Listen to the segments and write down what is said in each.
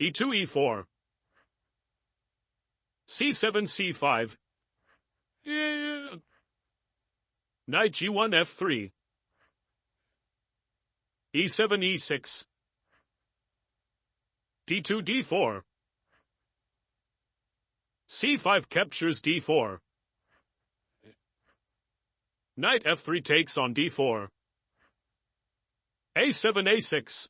e2 e4, c7 c5, knight g1 f3, e7 e6, d2 d4, c5 captures d4, knight f3 takes on d4, a7 a6.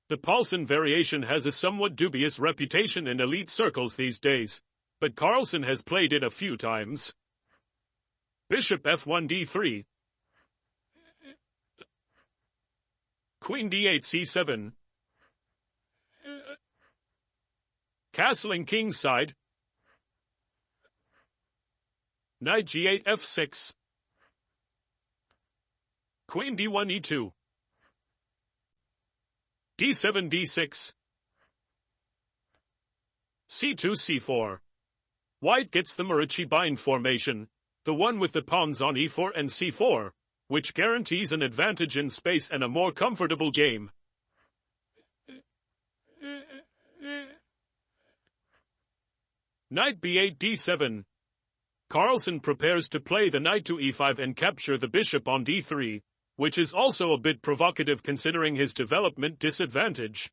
The Carlsen variation has a somewhat dubious reputation in elite circles these days, but Carlsen has played it a few times. Bishop f1 d3, queen d8 c7, castling kingside, knight g8 f6, queen d1 e2, d7 d6, c2 c4. White gets the Marichi bind formation, the one with the pawns on e4 and c4, which guarantees an advantage in space and a more comfortable game. Knight b8 d7. Carlsen prepares to play the knight to e5 and capture the bishop on d3, which is also a bit provocative considering his development disadvantage.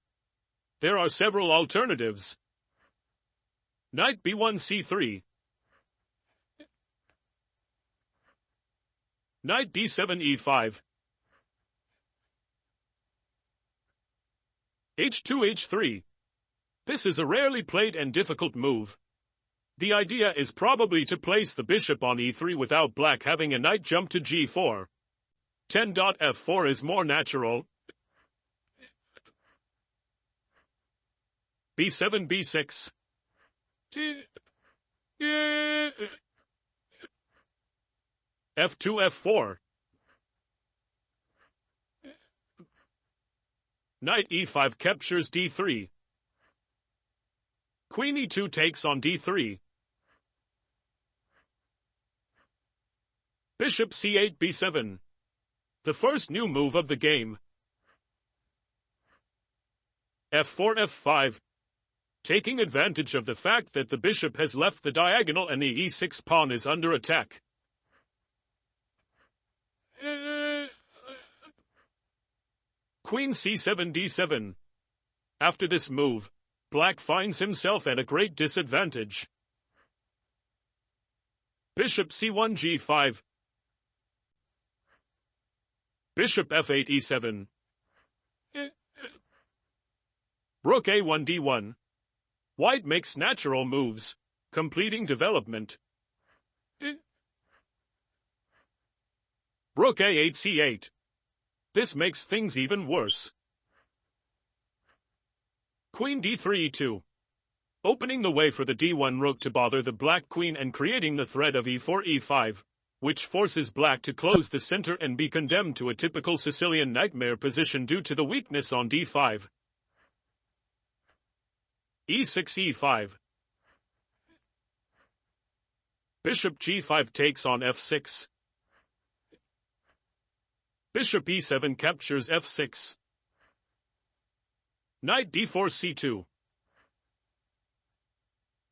There are several alternatives. Knight b1 c3, knight d7 e5, h2 h3. This is a rarely played and difficult move. The idea is probably to place the bishop on e3 without black having a knight jump to g4. 10.f4 is more natural. b7 b6. f2 f4. Knight e5 captures d3. Queen e2 takes on d3. Bishop c8 b7. The first new move of the game. f4 f5. Taking advantage of the fact that the bishop has left the diagonal and the e6 pawn is under attack. Queen c7 d7. After this move, black finds himself at a great disadvantage. Bishop c1 g5. Bishop f8 e7. Rook a1 d1. White makes natural moves, completing development. Rook a8 c8. This makes things even worse. Queen d3 e2. Opening the way for the d1 rook to bother the black queen and creating the threat of e4 e5, which forces black to close the center and be condemned to a typical Sicilian nightmare position due to the weakness on d5. e6 e5. Bishop g5 takes on f6. Bishop e7 captures f6. Knight d4 c2.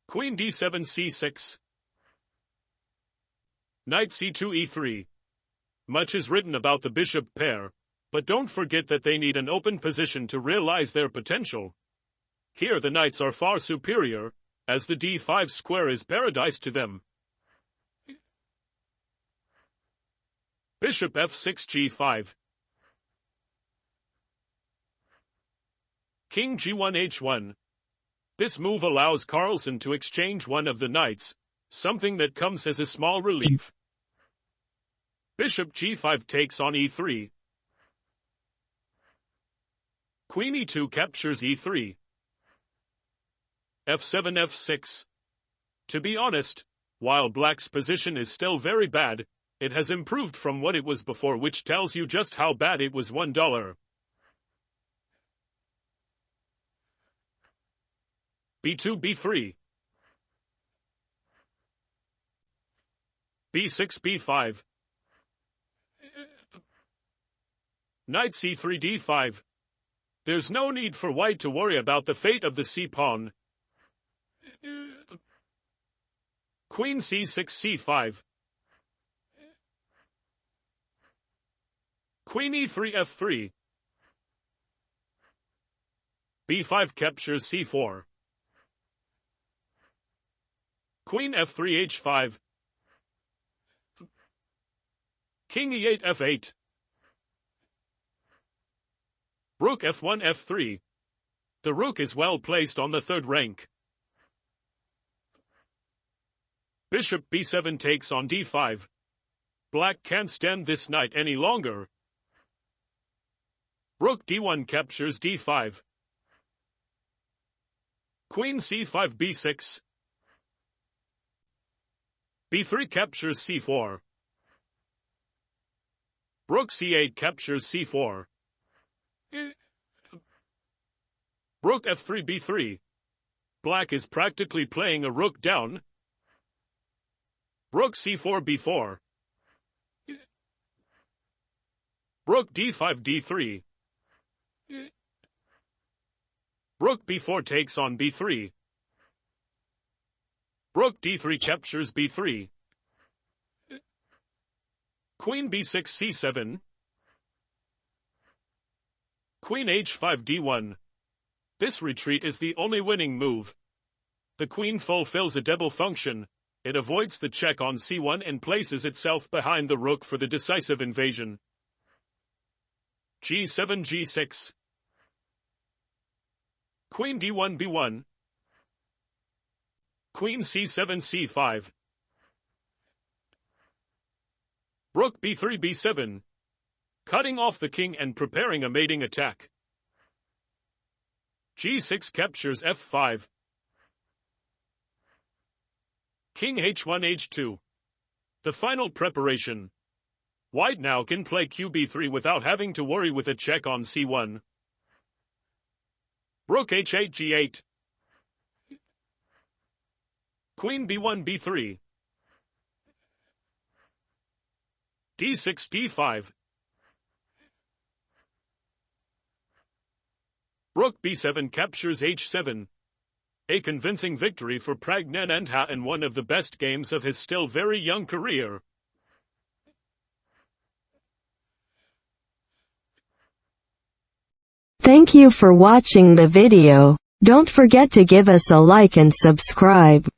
Queen d7 c6. Knight c2 e3. Much is written about the bishop pair, but don't forget that they need an open position to realize their potential. Here the knights are far superior, as the d5 square is paradise to them. Bishop f6 g5. King g1 h1. This move allows Carlsen to exchange one of the knights, something that comes as a small relief. Bishop g5 takes on e3. Queen e2 captures e3. f7 f6. To be honest, while black's position is still very bad, it has improved from what it was before, which tells you just how bad it was. $1. b2 b3. b6 b5. Knight c3 d5. There's no need for white to worry about the fate of the c-pawn. Queen c6 c5. Queen e3 f3. b5 captures c4. Queen f3 h5. King e8 f8. Rook f1 f3. The rook is well placed on the third rank. Bishop b7 takes on d5. Black can't stand this knight any longer. Rook d1 captures d5. Queen c5 b6. b3 captures c4. Rook c8 captures c4. Rook f3 b3. Black is practically playing a rook down. Rook c4 b4. Rook d5 d3. Rook b4 takes on b3. Rook d3 captures b3. Queen b6 c7. Queen h5 d1. This retreat is the only winning move. The queen fulfills a double function. It avoids the check on c1 and places itself behind the rook for the decisive invasion. g7 g6. Queen d1 b1. Queen c7 c5. Rook b3 b7. Cutting off the king and preparing a mating attack. g6 captures f5. King h1 h2. The final preparation. White now can play qb3 without having to worry with a check on c1. Rook h8 g8. Queen b1 b3. d6 d5. Rook b7 captures h7. A convincing victory for Praggnanandhaa in one of the best games of his still very young career. Thank you for watching the video. Don't forget to give us a like and subscribe.